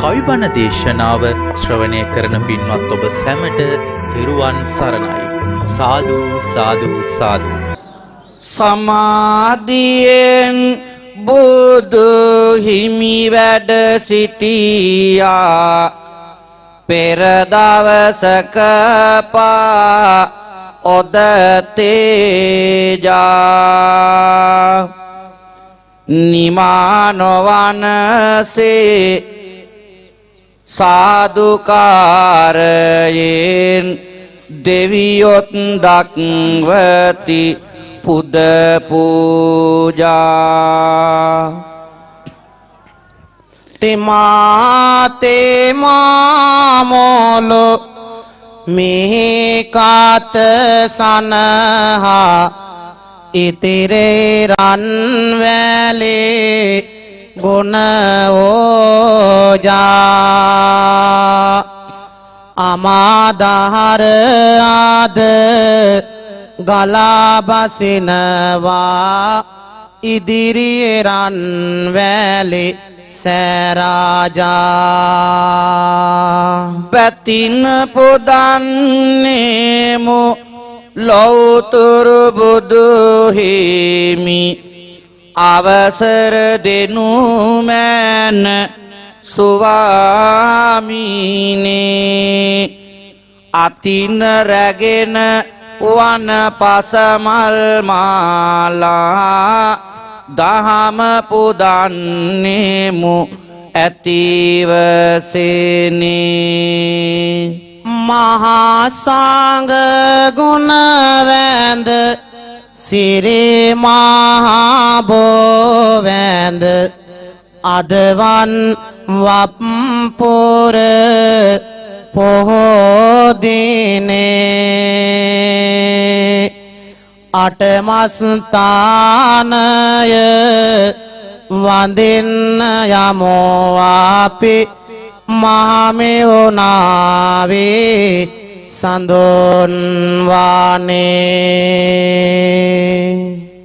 කවිබණ දේශනාව ශ්‍රවණය කරන පින්වත් ඔබ සැමට තෙරුවන් සරණයි. සාදු සාදු සාදු. සමාධියෙන් බුදු හිමි වැඩ සිටියා පෙර දවසක පා ඔද තේජා නිමානවනසේ සාදුකාරයෙන් දෙවියොත් දක්වති පුද පූජා තෙමා මොලො මේකාත සනහා ඉතිරේ රන් වැලේ ගුණ ඕජා අමාදහර ආද ගලා බසිනවා ඉදිරියේ රන් වැලේ සෑරාජා පැතින පුදන්නේමු ලෞතුරු බුදු හිමි අවසර දෙනු මැන සුවාමීනේ අතින රැගෙන වන පසමල් මාලා දහම පුදන්නේමු ඇතිවසේනේ මහා සංඝ ගුණ වැඳ සිරේ මහා බෝ වැඳ අදවන් වප්පුර පොහෝ දිනේ අටමස්ථානය වඳින්න යමෝ අපි මහමෙවුනාවේ සඳොන් වානේ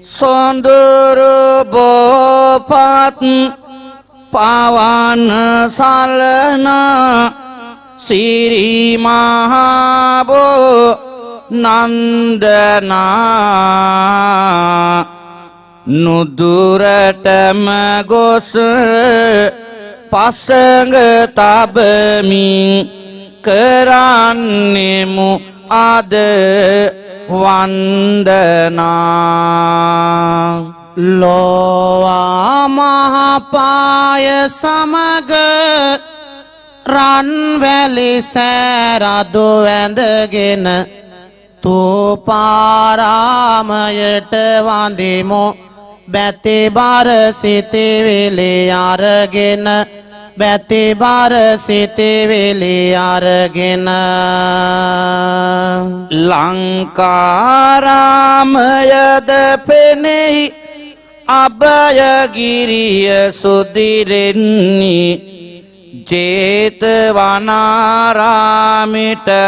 සොඳුරු බෝපත් පවන් සලනා සිරි මහබෝ නන්දනා නුදුරටම ගොස් පසඟ තබමින් කරන්නෙමු අද වන්දනා ලෝවා මහපාය සමග රන් වැලි සෑරදු වැඳගෙන තූපාරාමයට වඳිමු බැති බර සිතිවිලි අරගෙන බැති බර සිතිවිලි අරගෙන ලංකාරාමයද පෙනෙහි අභයගිරිය සුදිරෙන්නි ජේතවනාරාමයට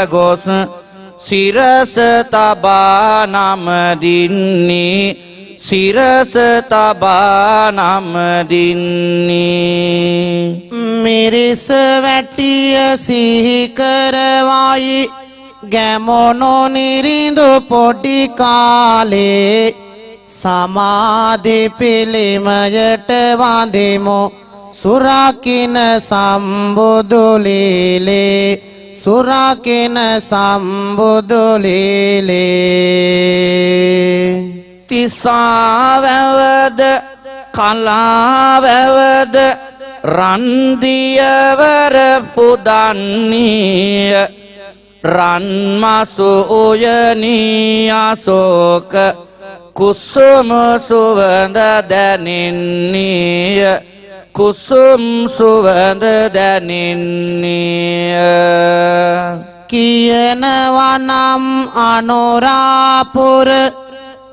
ගොස් සිරස තබා නමදින්නේ සිරස තබා නමදින්නේ මිරිස වැටිය සිහි කරවයි ගැමොනු නිරිඳු පොඩි කාලේ සමාධි පිළිමයට වඳිමු සුරකින සම්බුදු ලීලේ සුරකින සම්බුදු ලීලේ තිසාවැවද කලාවැවද රන්දියවර පුදන්නීය රන්මසු උයනී අසෝක කුසුම සුවඳ දැනෙන්නීය කුසුම් සුවඳ දැනෙන්නීය කියනවනම් අනුරාපුර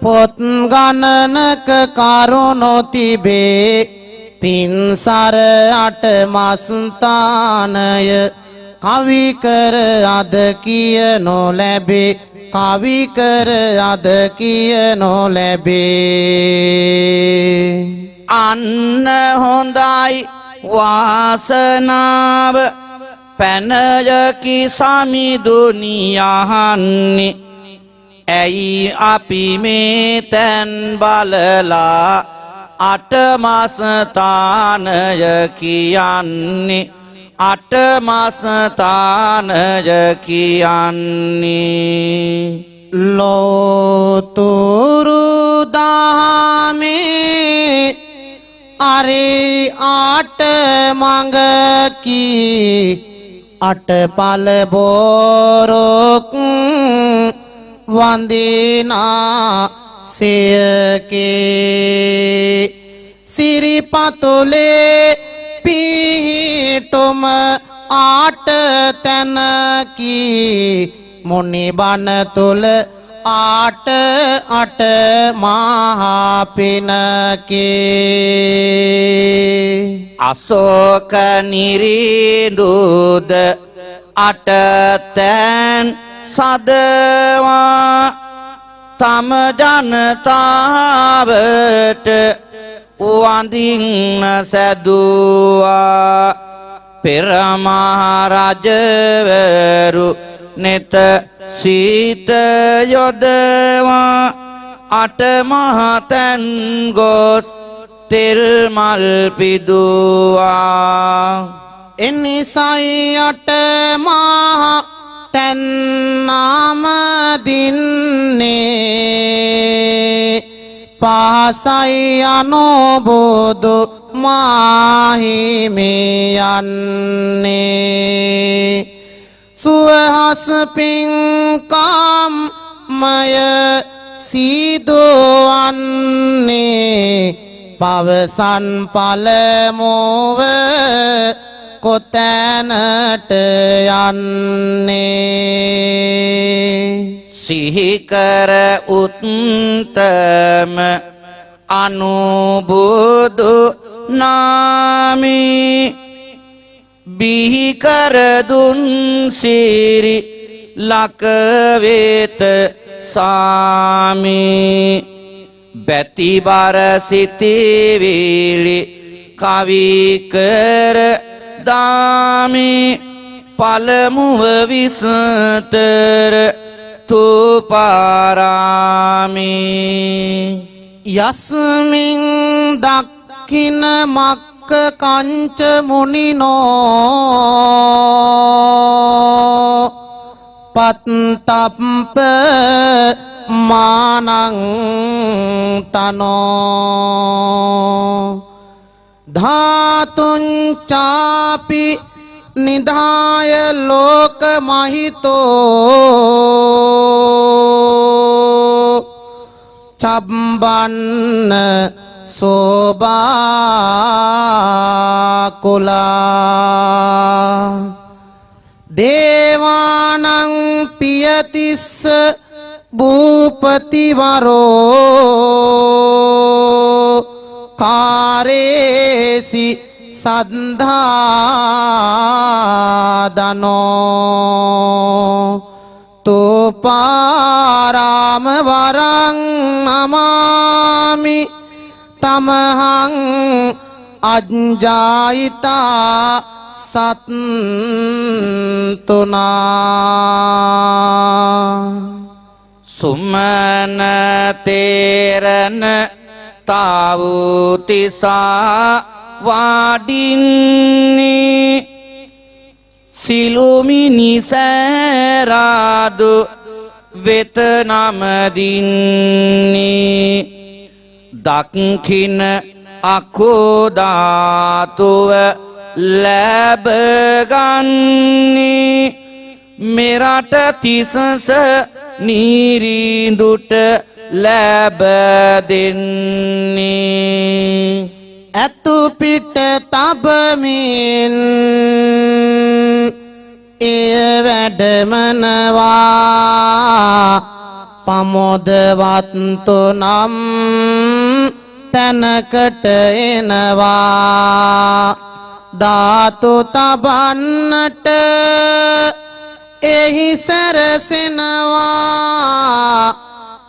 පොත් ගණනක කරුණු තිබේ පින්සර අටමස්ථානය කවි කර අද කියනු ලැබේ කවි කර අද කියනු ලැබේ අන්න හොඳයි වාසනාව පැනයකි සමිදුනියහන්නේ ඇයි අපි මේ තැන් බලලා අටමස්ථානය කියන්නේ අටමස්ථානය කියන්නේ ලෝතුරු දහමේ අරේ ආට මඟකි අටපල බෝරොක් වන්දිනා සයකේ සිරිපතුලේ පිහිටුම ආට තැනකි මුනිබණ තුල ආට අට මහා පිනකේ අශෝක නිරිඳුද අටතැන් සදවා තම ජනතාවට වඳින්න සැදුවා පෙර මහරජවරු නෙත සීත යොදවා අටමහතැන් ගොස් තෙල් මල් පිදුවා එනිසයි අටමහා තැන් නාම දින්නේ පාසයි අනුබුදු මාහිමේ යන්නේ සුවහස් පින්කම් මය සිදුවන්නේ පවසන් පළමුව කොතැනට යන්නේ සිහිකර උත්තම අනුබුදු නාමී බිහිකර දුන් සිරි ලකවේත සාමී බැතිබර සිතිවිලි කවිකර දාමී පළමුව විස්තර තුපාරාමී යස්මින් දක්ඛින මක්ක කංච මුනිනෝ පත්තප්ප මානං තනෝ ධාතුං චාපි නිධාය ලෝක මහිතෝ චබ්බන්න සෝබාකුලා දේවානං පියතිස්ස භූපතිවරෝ කාරේසි සද්ධාදනෝ තුපාරාම වරං නමාමි තමහං අජ්ජායිතා සත්තුනා සුමන තේරන තාවුතිසා වාඩින්නේ සිළුමිනිසෑරාදු වෙත නමදින්නේ දක්ඛින අකෝධාතුව ලැබගන්නේ මෙරට තිසස නිරිඳුට ලැබ දෙන්නේ ඇතු පිට තබමින් එය වැඩමනවා පමොදවත්තු නම් තැනකට එනවා ධාතු තබන්නට එහි සැරසෙනවා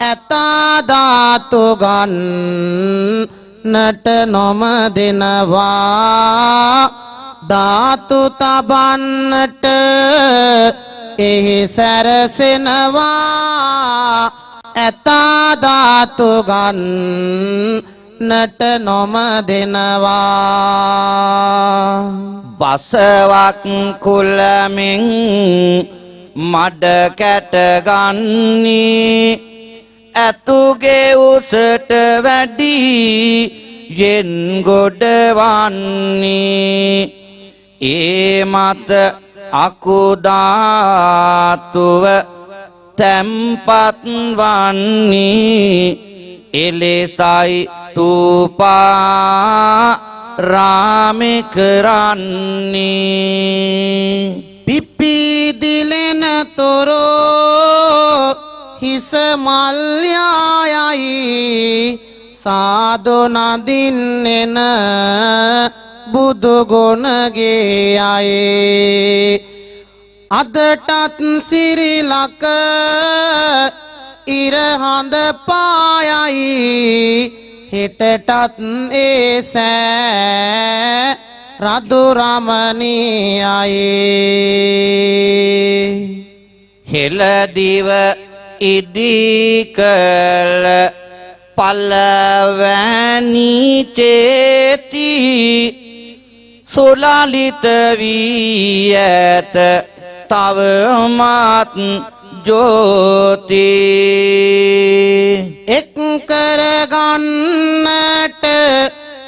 ඇතා ධාතු ගන්න නට නොම දෙනවා ධාතු තබන්නට එහි සැරසෙනවා ඇතා ධාතු ගන්නට නොම දෙනවා බසවක් කුලමින් මඩ කැට ගන්නේ ඇතුගේ උසට වැඩි යෙන් ගොඩ වන්නේ ඒ මත අකුධාතුව තැම්පත් වන්නේ එලෙසයි තුපා රාමෙ කරන්නේ පිපිදිලෙන තොරෝ හිස මල්යායයි සාදු නදින්නෙන බුදුගුණගේ අයේ අදටත් සිරිලක ඉරහඳ පායයි හෙටටත් ඒ සෑ රදුරමණියයි හෙළදිව ඉදිකල පළවැනි චේති සුලලිත වී ඇත තවමත් ජෝති එක් කරගන්නට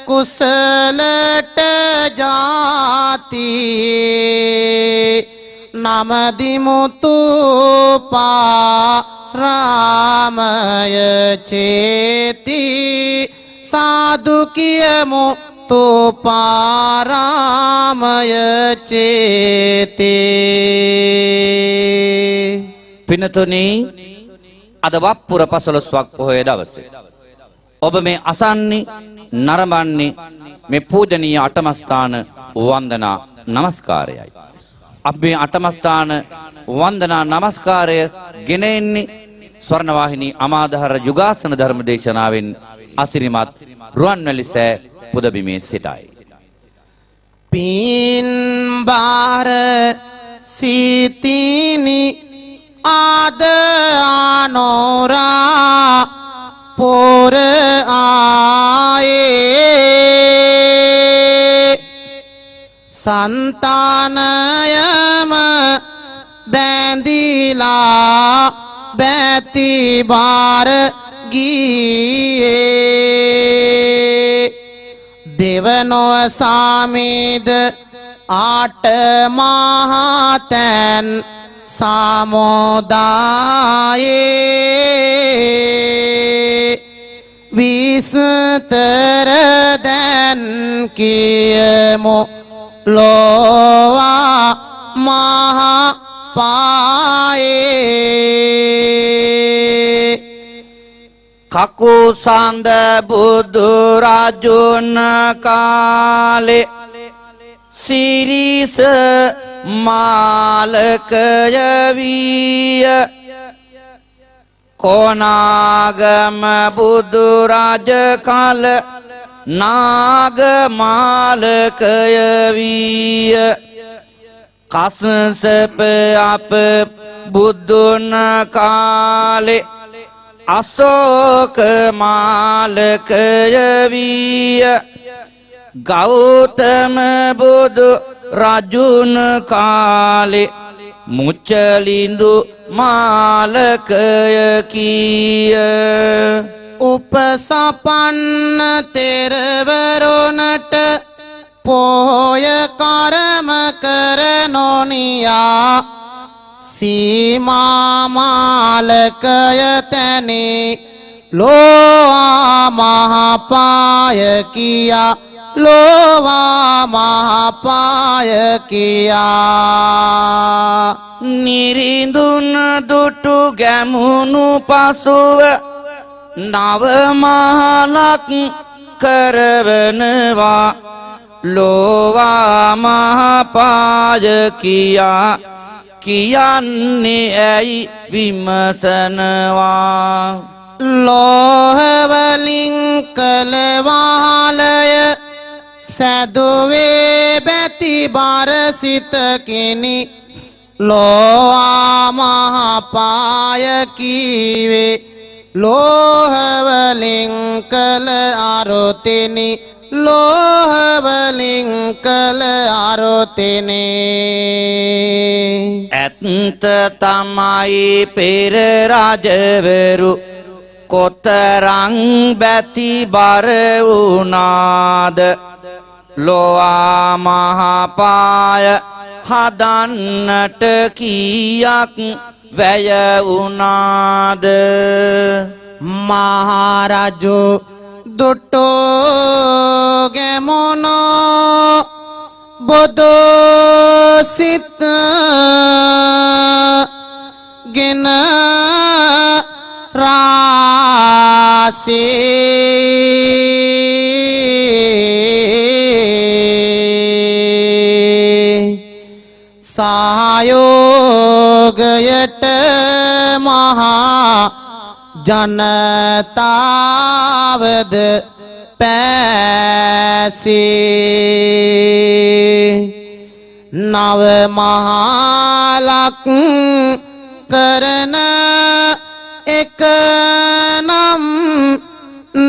කුසලට ජාති නමදිමුතු පාරාමය චේති සාදු කියමු තුපාරාමය චේති පිනතුනි අද වප්පුර 15ක් පොහොය දවසේ ඔබ මේ අසන්නේ නරඹන්නේ මේ පූජනීය අටමස්ථාන වන්දනා නමස්කාරයයි. අපි මේ අටමස්ථාන වන්දනා නමස්කාරය ගෙන එන්නේ ස්වර්ණවාහිනී අමාදහර යුගාසන ධර්ම දේශනාවෙන් අසිරිමත් රුවන්වැලි සෑ පුදබිමේ සිටයි. පින් බාර සිතිනි ආද ආනෝරා පොර ආයේ සන්තානයම බැඳිලා බැති බාර ගියේ දෙවනොව සාමේද ආට මහතැන් සමුදායේ විස්තර දැන් කියමු ලෝවා මහා පායේ කකුසඳ බුදු රජුන් කාලේ සිරිස මාලකය විය කොනාගම බුදු රජ කල නාග මාලකය විය කස්සප අප බුදුන් කාලේ අශෝක මාලකය විය ගෞතම බුදු රජුන් කාලේ මුචලින්දු මාලකය කීය උපසපන්න තෙරවරුනට පොය කරම කරනොනියා සීමා මාලකය තැනේ ලෝවා මහපාය කියා ලෝවා මහපාය කියා නිරිඳුන් දුටු ගැමුණු පසුව නව මහලක් කරවනවා ලෝවා මහපාය කියා කියන්නේ ඇයි විමසනවා ලෝහවලින් කළවා සැදුවේ බැති බරසිතකිනි ලෝවා මහපාය කීවේ ලෝහවලින් කළ අරුතිනි ලෝහවලින් කළ අරුතිනි ඇත්ත තමයි පෙර රජවරු කොතරං බැති බර වුණාද ලෝවා මහපාය හදන්නට කීයක් වැය වුණාද මහරජු දුටෝ ගැමුණෝ බොදෝ සිත ගෙන සහයෝගයට මහා ජනතාවද පැසී නව මහලක් කරන එක නම්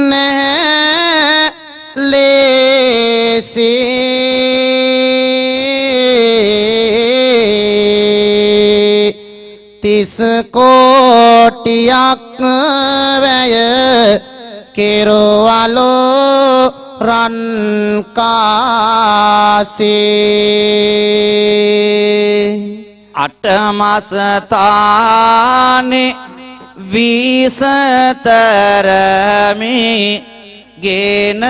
නැහැ ලේසි තිස් කෝටියක් වැය කෙරවලෝ රන් කාසේ අටමසතානේ විසතරමි ගෙන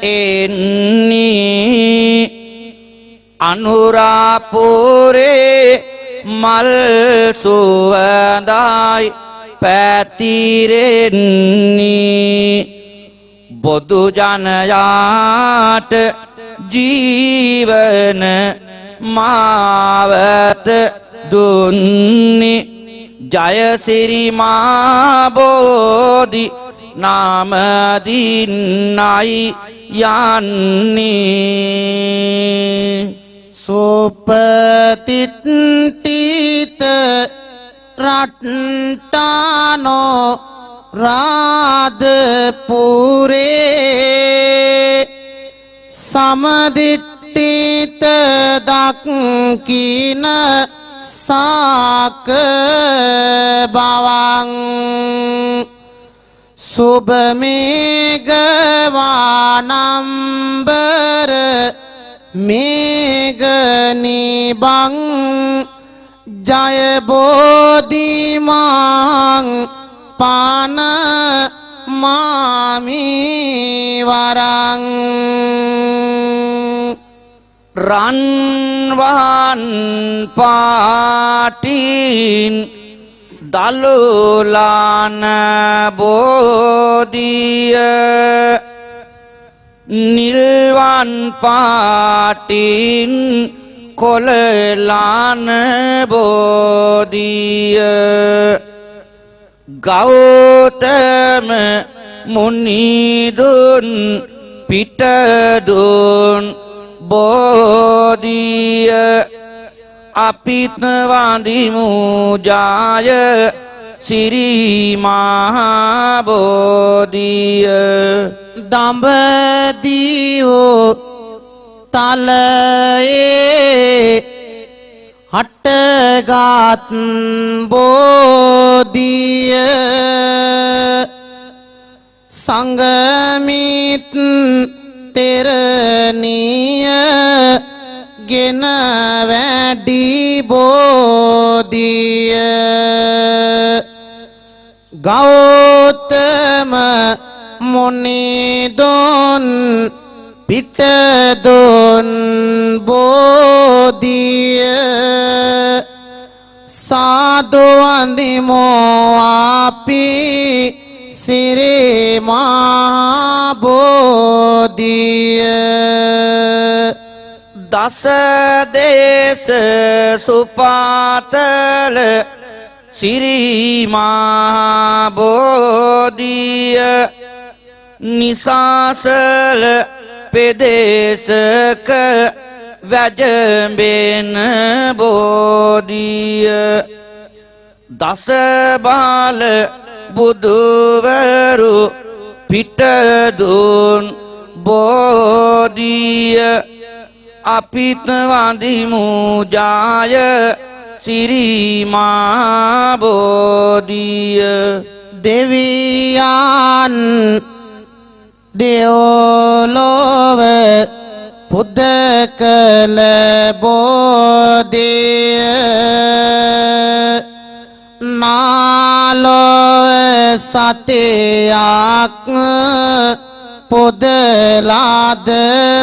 එන්නේ අනුරාපුරේ මල් සුවඳයි පැතිරෙන්නේ බොදු ජනයාට ජීවන මාවත දුන්නේ ජයසිරි මා බෝධි නාම දින්නයි යන්නේ සුපතිට්ඨිත රට්ටානෝ රාධපුරේ සමදිට්ඨිත දක්ඛින සාක බවං සුබ මේඝවානම්බර මේඝනිබං ජය බෝධිමං පාන මාමි වරං රන්වන් පාටින් දලුලාන බෝධිය නිල්වන් පාටින් කොළලාන බෝධිය ගෞතම මුනිදුන් පිටදුන් බෝධිය අපිත් වඳිමු ජය සිරි මහා බෝධිය දඹදිවෝ තලයේ හටගත් බෝධිය සංගමිත් තෙරණිය ගෙන වැඩි බෝධිය ගෞතම මුනිදුන් පිටදුන් බෝධිය සාදු වන්දිමෝ අපි සිරි මහා බෝධිය දස දේශ සුපාතල සිරි මහා බෝධිය නිසාසල පෙදේශක වැජඹෙන බෝධිය දස බාල බුදුවරු පිටදුන් බෝධිය අපිත් වඳිමු ජාය සිරි මා බෝධිය දෙවියන් දෙව්ලොව පුදකල බෝධිය නාලොව සතයක් පුදලාද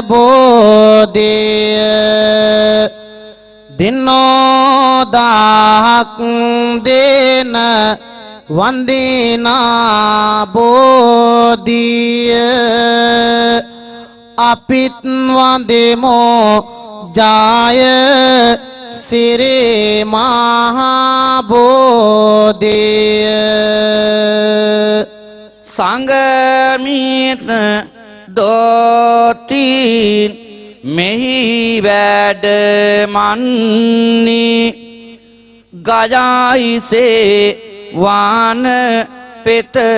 බෝධිය දිනෝදාහක් දෙන වන්දිනා බෝධිය අපිත් වන්දිමෝ ජාය සිරි මහා බෝධිය සංගමිත දෝතින් මෙහි වැඩ මන්නි ගජයිසේ වාන පෙතරාන්දමින්නි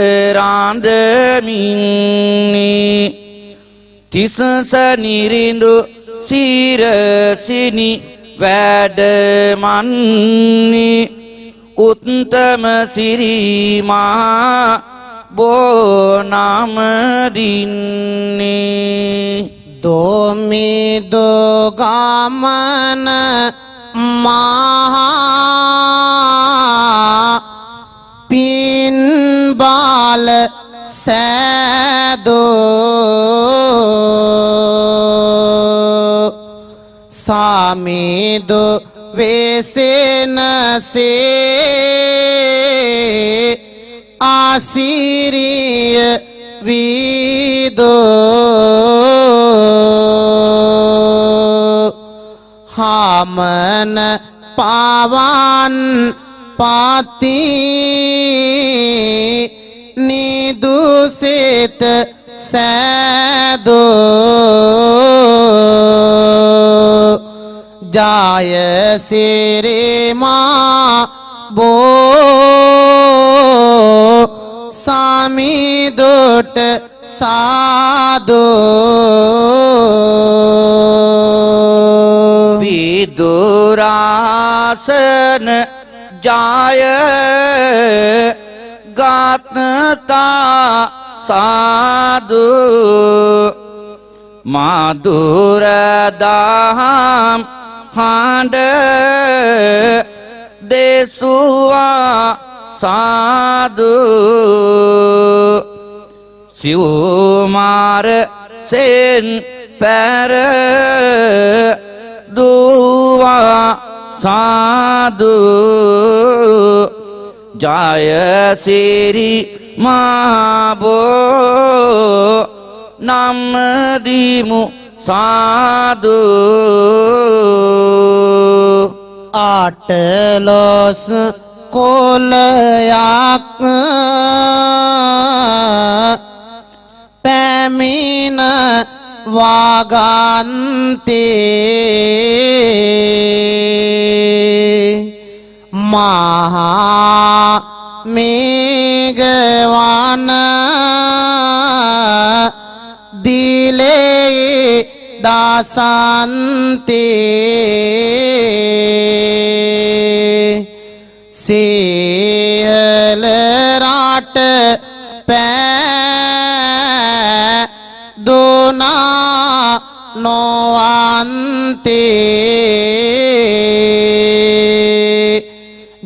තිසස නිරිඳු සිරසිනි වැඩ මන්නි උත්තම සිරිමා බෝනම දින්නේ දොමිදු ගමන මහා පින් බාල සෑදෝ සාමිදු වෙසෙනසේ ආසිරිය විදෝ හාමන පාවන් පාති නිදුසිත සෑදෝ ජාය සිරිමා බෝ සාමිදුට සාදෝ විදුරාසන ජාය ගාත්තා සාදු මధుරදහම් හඬ දෙසුවා සාදු සිව්මාර සෙන් පැර දුවා සාදු ජය සිරි මාබෝ නම් දීමු සාදු ආටලොස් කොලයක් පැමිණ වාගන්තේ මහා මේඝවන දිලේ දාසන්තේ සියල රට පෑ දුනා නොවන්තේ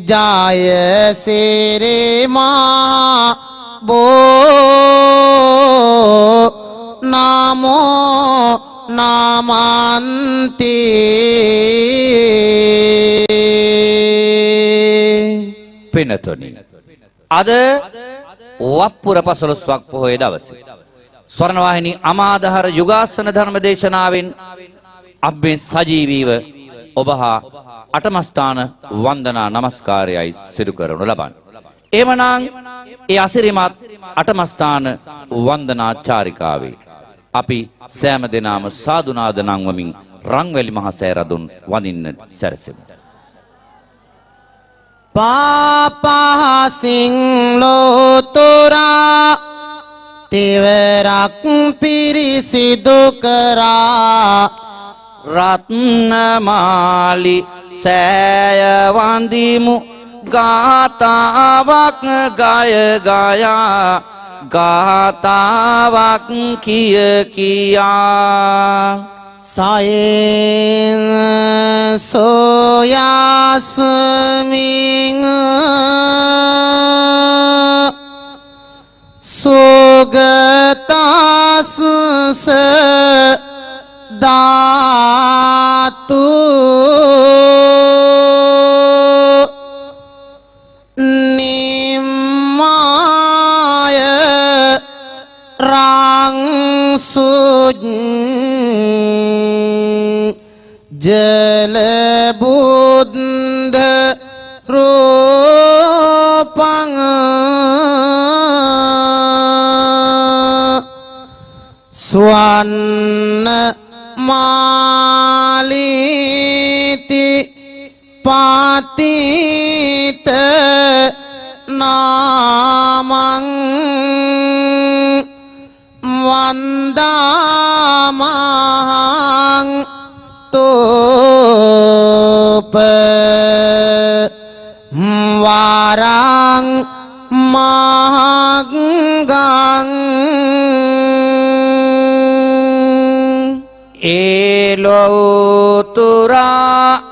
ජය සිරිමා බෝ නමෝ නමන්ති පිනතුනි අද වප්පුර පසළොස්වක් පොහොය දවසේ ස්වර්ණවාහිනී අමාදහර යුගාසන ධර්ම දේශනාවෙන් අපි සජීවීව ඔබ හා අටමස්ථාන වන්දනා නමස්කාරයයි සිදු කරනු ලබන්නේ. එමනම් ඒ අසිරිමත් අටමස්ථාන වන්දනා චාරිකාවේ අපි සෑම දෙනාම සාදුනාද නංවමින් රංවැලි මහ සෑරදුන් වඳින්න සැරසෙමු. පාපහසින් ලෝතුරා තෙවරක් පිරිසිදු කරා රත්නමාලි සෑය වඳිමු ගාතාවක් ගය ගයා ගාතාවක් කිය කියා සයෙන් සෝයාස්මින් සුගතාස්ස ධාතු නිම්මාය රං සුජ් ජල බුද්ධ රූපං ස්වන්න මාලිති පාතිත නාමං වන්දාමහං තෝප වාරං මහගං ඒලෝතුරා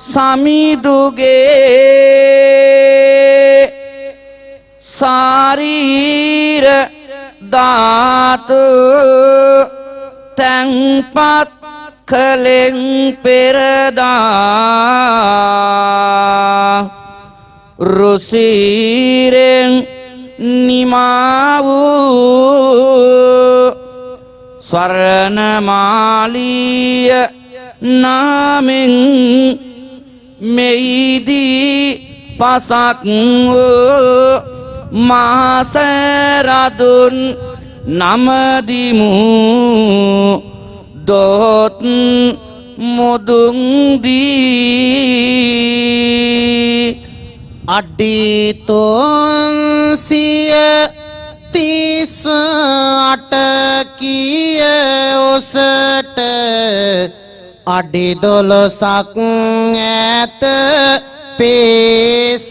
සමිදුගේ ශරීර ධාතු තැන්පත් කලෙන් පෙරදා රුසිරෙන් නිමා වූ ස්වර්ණමාලිය නාමෙන් මෙහිදී පසක් වූ මහසරදුන් නමදිමු දොත් මුදුන් දී අඩිතොන්සිය 38 කිය ඔසට අඩි 12ක් ඈත පේසාවලට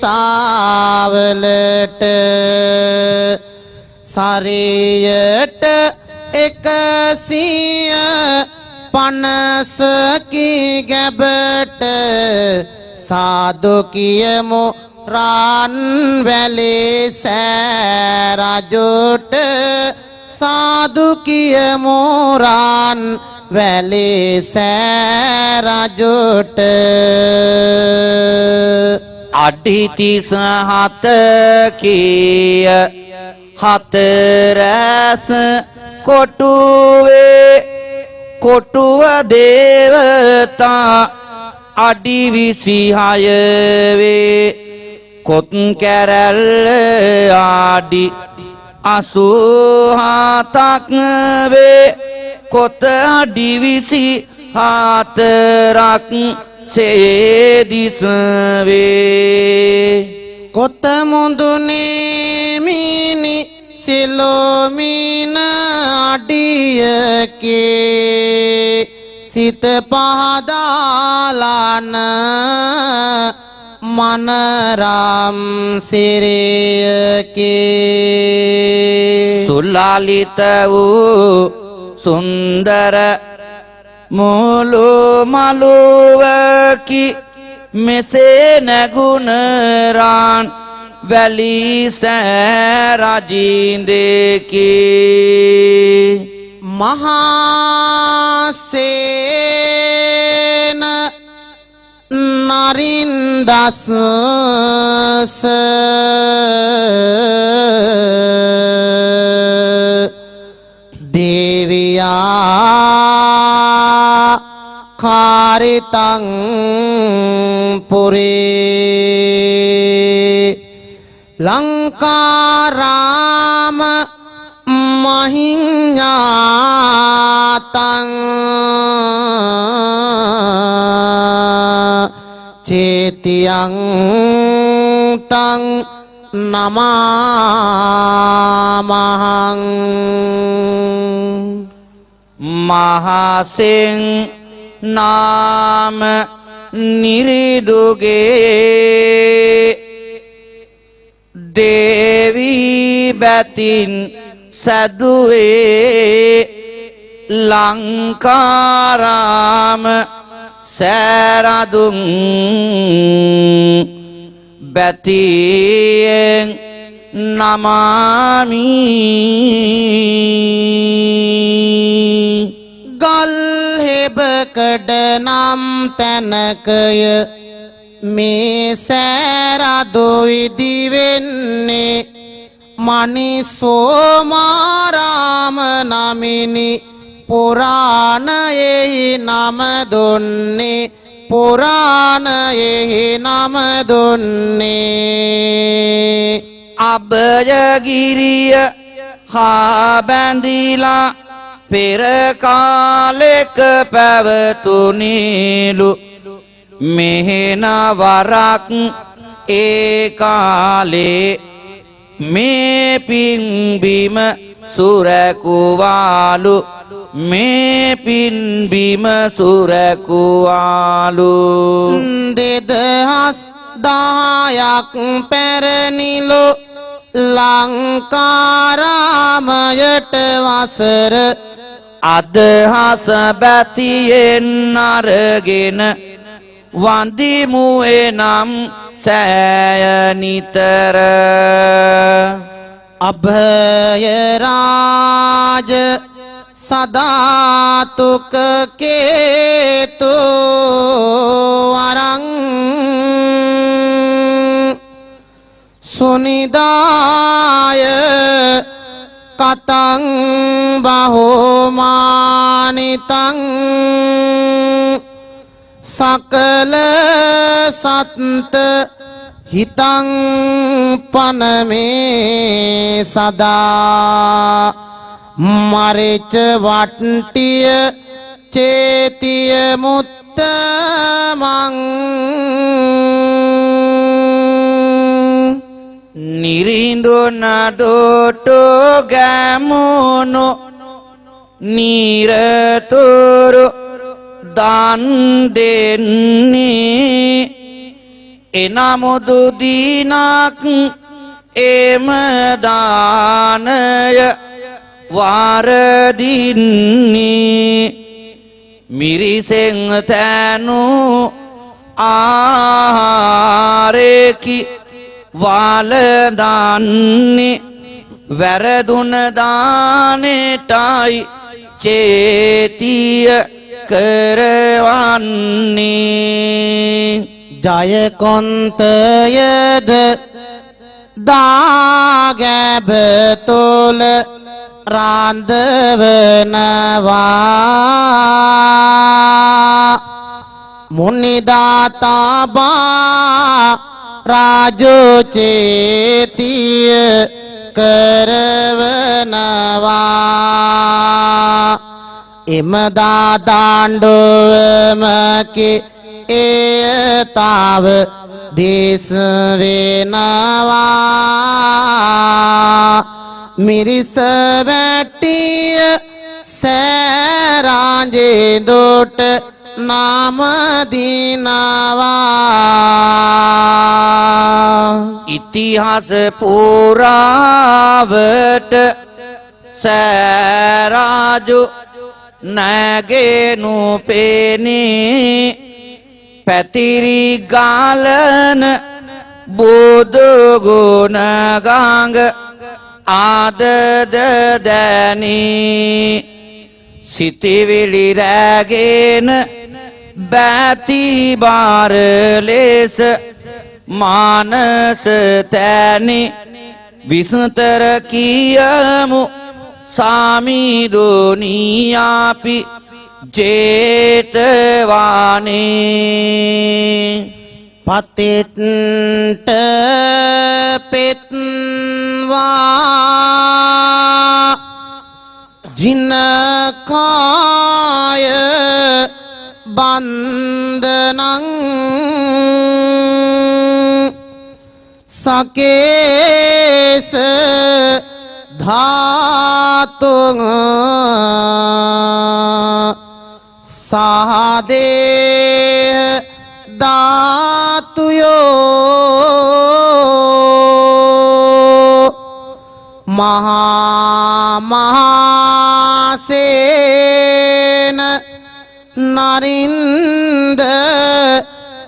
සරියට 150 ගැබට සාදු කියමු රන් වැලේ සෑරජුට සාදු කියමු රන් වැලේ සෑරජුට අඩි 37 කිය හතරැස් කොටුවේ කොටුව දේවතා අඩි 26 වේ කොත් කැරැල්ල අඩි 87ක් වේ කොත අඩි 24ක් සේදිස වේ කොත මුදුනේ මිනි සිලෝමින අඩියකේ සිත පහදාලන මනරම් සිරියකේ සුලාලිත වූ සුන්දර මුළු මළුවකි මෙසේ නැගුණ රාන් වැලි සෑරජින්දකි මහාසේන නරින්දස් දේවියා කාරිතං පුරේ ලංකාරාම මහිඤ්ඤා මහසිංහං තං නමාමහං මහසෙන් නාම නිරිදුගේ දේවී බැතින් සැදුවේ ලංකාරාම සෑරදුන් බැතියෙන් නමාමි ගල් හෙබකඩ නම් තැනකය මේ සෑරදු ඉදිවෙන්නේ මනිසෝමාරාම නමිනි පුරාණයෙහි නම දුන්නේ පුරාණයෙහි නම දුන්නේ අබයගිරිය හා බැඳිලා පෙර කාලෙක පැවතුනිලු මෙහෙන වරක් ඒ කාලේ මේ පින්බිම සුරැකුවාලු මේ පින්බිම සුරැකුවාලු 2010ක් පැරණිලු ලංකාරාමයට වසර අදහස බැතියෙන් අරගෙන වන්දිමු එනම් සෑය නිතර අභය රාජ සදාතුක කේතු වරං සුනිදාය කතං බහෝමානිතං සකල සත්ත හිතං පනමේ සදා මරිච වට්ටිය චේතිය මුත්තමං නිරිඳුන දොටු ගැමුණු නිරතුරු දන් දෙන්නේ එනමුදු දිනක් එම දානය වාරදින්නේ මිරිසෙන් තැනු ආහාරෙකි වලදන්නේ වැරදුන දානෙටයි චේතිය කරවන්නේ ජයකොන්තයද දාගැබ තුල රාන්දවනවා මුනිදාතබා රාජචේතිය කරවනවා එමදා දාණ්ඩුවමකි ඒතාව දේශ වෙනවා මිරිස වැටිය සෑරාජේ දොට නාම දිනවා ඉතිහාස පුරාවට සෑරාජු නැගෙනු පෙනේ පැතිරි ගාලන බුදුගුණ ගඟ ආදද දැනී සිතිවිලි රැගෙන බැති බාර ලෙස මානස තැනි විසතර කියමු සාමිදුනියාපි ජේතවානේ පතිට්ට පෙත්වා ජිනකාය බන්ධනං සකේස ධාතුං සහදේහ ධාතුයෝ මහා මහාසේන නරින්ද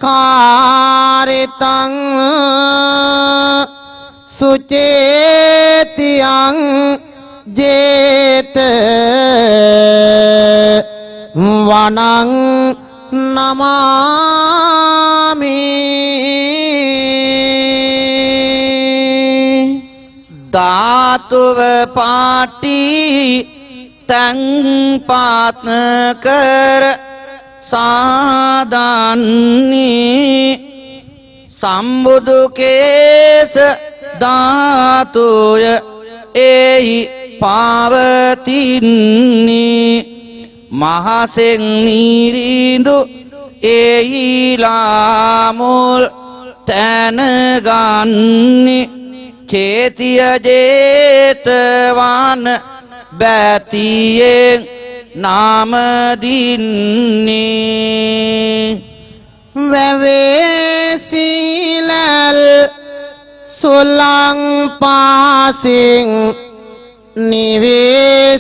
කාරිතං සුචේතියං ජේත වනං නමාමි ධාතුව පාටි තං පාත්න කර සාදන්නේ සම්බුදු කේස ධාතුය එහි පවතින්නේ මහසෙන් නිරිඳු එහිලා මුල් තැනගන්නේ චේතිය ජේතවන බැතියෙන් නාම දින්නේ වැවේ සීලල් සුලං පාසින් නිවේසනසෙන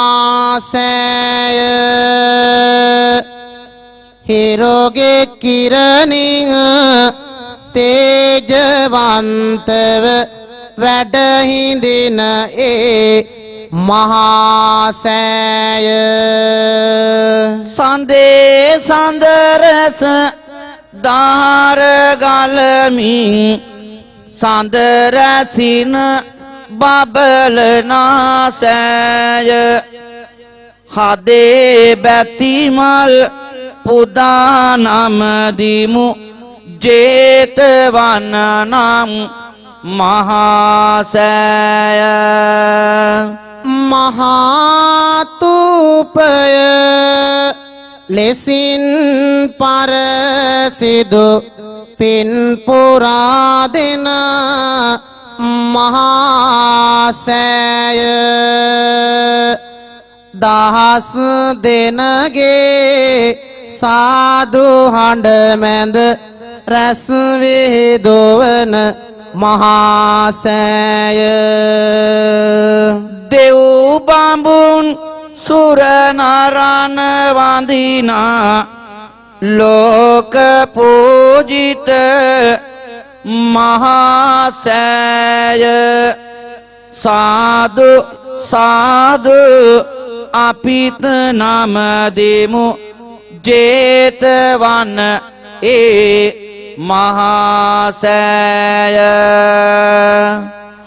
මහාසෑය හිරෝගේ කිරණින් තේජවන්තව වැඩහිඳින ඒ මහාසෑය සඳේ සඳරස ධාරගලමින් සඳරසින බබලනාසෑය හදේ බැතිමල් පුදානමදිමු ජේතවන නම් මහාසෑය මහාතූපය ලෙසින් පරසිදු පින් පුරා දෙන මහාසෑය දහස් දෙනගේ සාදු හඬ මැද රැස් වේදවන මහාසෑය දෙව් බඹුන් සුර නරණ වඳිනා ලෝක පූජිත මහාසෑය සාදු සාදු අපිත නම දෙමු ජේතවන ඒ මහාසෑය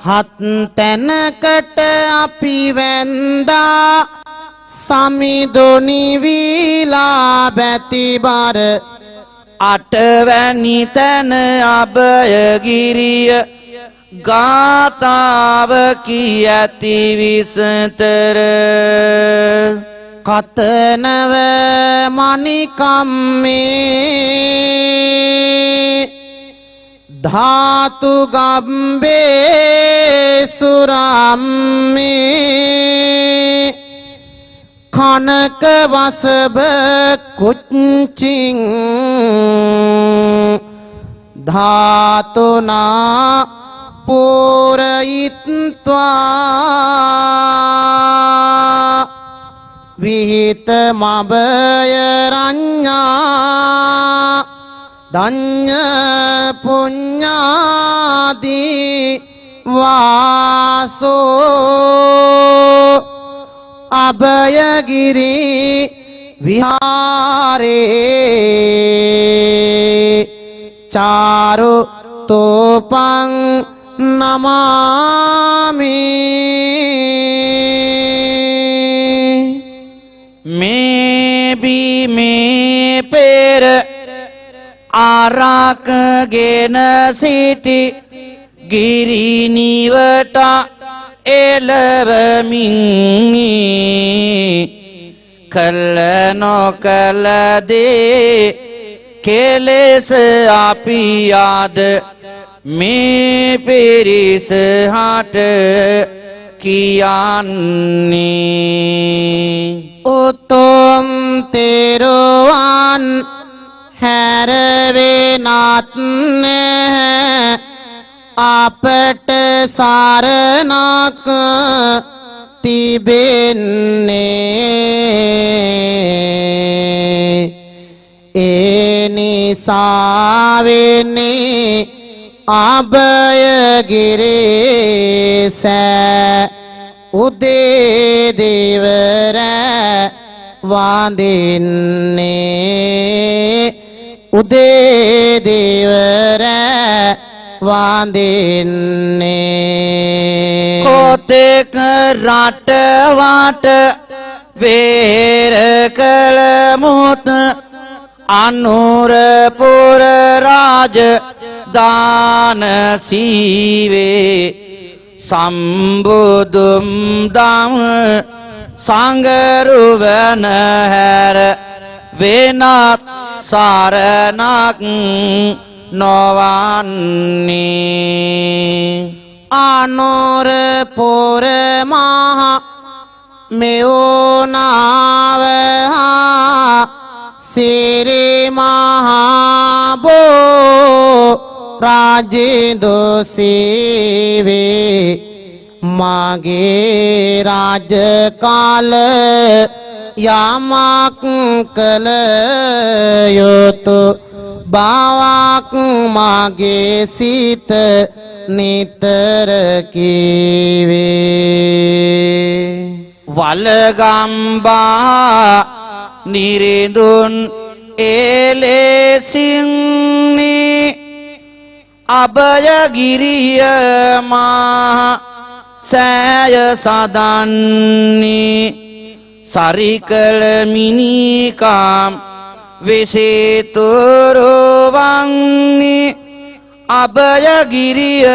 හත් තැනකට අපි වැන්දා සමිදොනි වීලා බැතිබර අටවැනි තැන අභයගිරිය ගාථාව කී ඇති විස්තර කතනව මණිකම්මේ ධාතු ගම්බේ සුරම්මේ කනක වසබ කුච්චින් ධාතුනා පූරයිත්වා විහිත මබය රඤ්ඤා දඤ්ඤ පුඤ්ඤාදී වාසෝ අභයගිරි විහාරේ චාරු තෝපං නමාමි මේ බිමේ පෙර ආරාකගෙන සිටි ගිරිනිවට එළවමින් කල නොකල දේ කෙලෙස අපි ආද මේ පිරිස හට කියන්නේ උතුම් තෙරුවන් හැරවෙනත් නැහැ අපට සරණක් තිබෙන්නේ ඒ නිසාවෙන්නේ අභයගිරේ සෑ උදේ දෙවර වඳින්නේ උදේ දෙවර වඳින්නේ කොතෙක් රටවට වේර කළ මුත් අනුරපුර රාජ දාන සීවේ සම්බුදුම් දම් සංගරුවන හැර වෙනත් සරණක් නොවන්නේ අනුරපුර මහ මෙවුනාව හා සිරි මහා බෝ රාජින්දු සීවේ මගේ රාජ කාල යමක් කළ යුතු බවක් මගේ සිත නිතර කීවේ වලගම්බා නිරිඳුන් එලෙසින්නේ අභයගිරිය මා සෑය සදන්නේ සරිකල මිනිකාම් විසිතුරුවන්නේ අභයගිරිය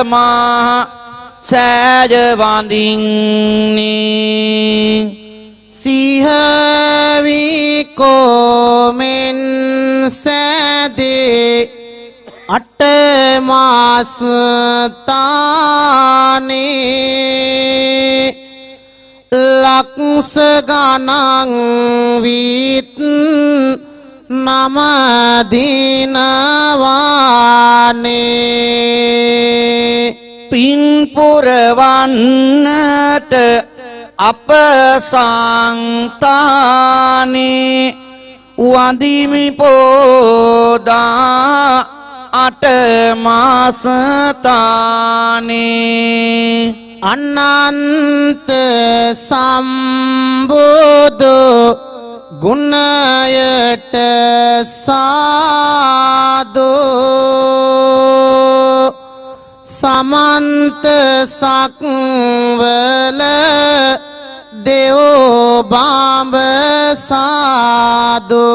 මා සෑය වඳින්නේ සිහවිකෝමෙන් සෑදේ අටමාස්ථානේ ලක්ස ගණන් විත් නමදිනවානේ පින්පුරවන්නට අප සංතානේ වඳිමි පෝදා අටමාසතානේ අනන්ත සම්බුදු ගුණයට සාදු සමන්ත සක්වල දෙව් බඹ සාදු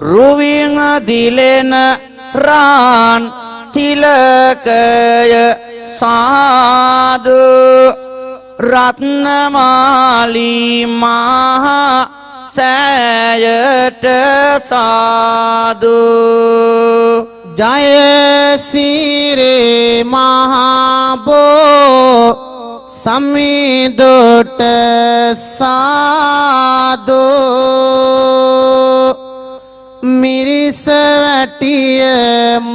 රුවින් දිලෙන රාන් තිලකය සාදු රත්නමාලී මහා සෑයට සාදු ජය සිරේ මහා බෝ සමිඳුට සාදු මිරිස වැටිය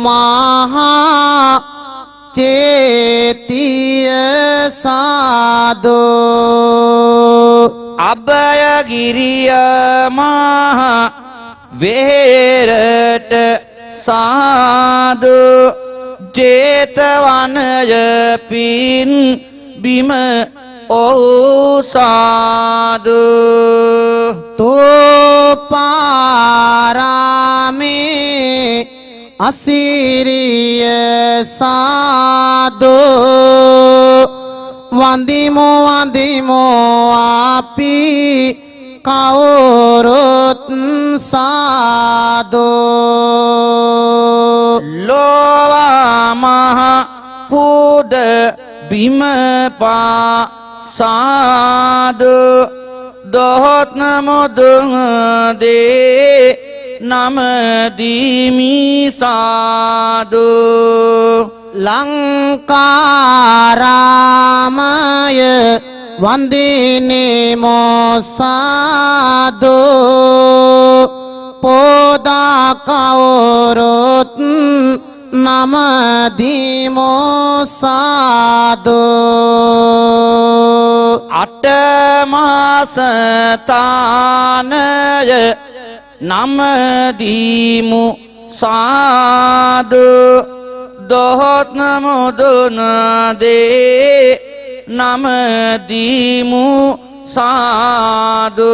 මහා චේතිය සාදු අභයගිරිය මහා වේරට සාදු ජේතවනය පින් බිම ඔහු සාදු තෝපාරාමේ අසිරිය සාදු වන්දිමු වන්දිමු අපි කවුරුත් සාදු ලෝවා මහා පුද බිම පා සාදු දොහොත් නමුදුන් දේ නමදීමි සාදු ලංකාරාමය වන්දිනේමෝ සාදු පෝදා කවුරුත් නමදීමෝ සාදු අටමාසතානය නමදීමු සාදු දොහොත් නමුදුනදේ නමදීමු සාදු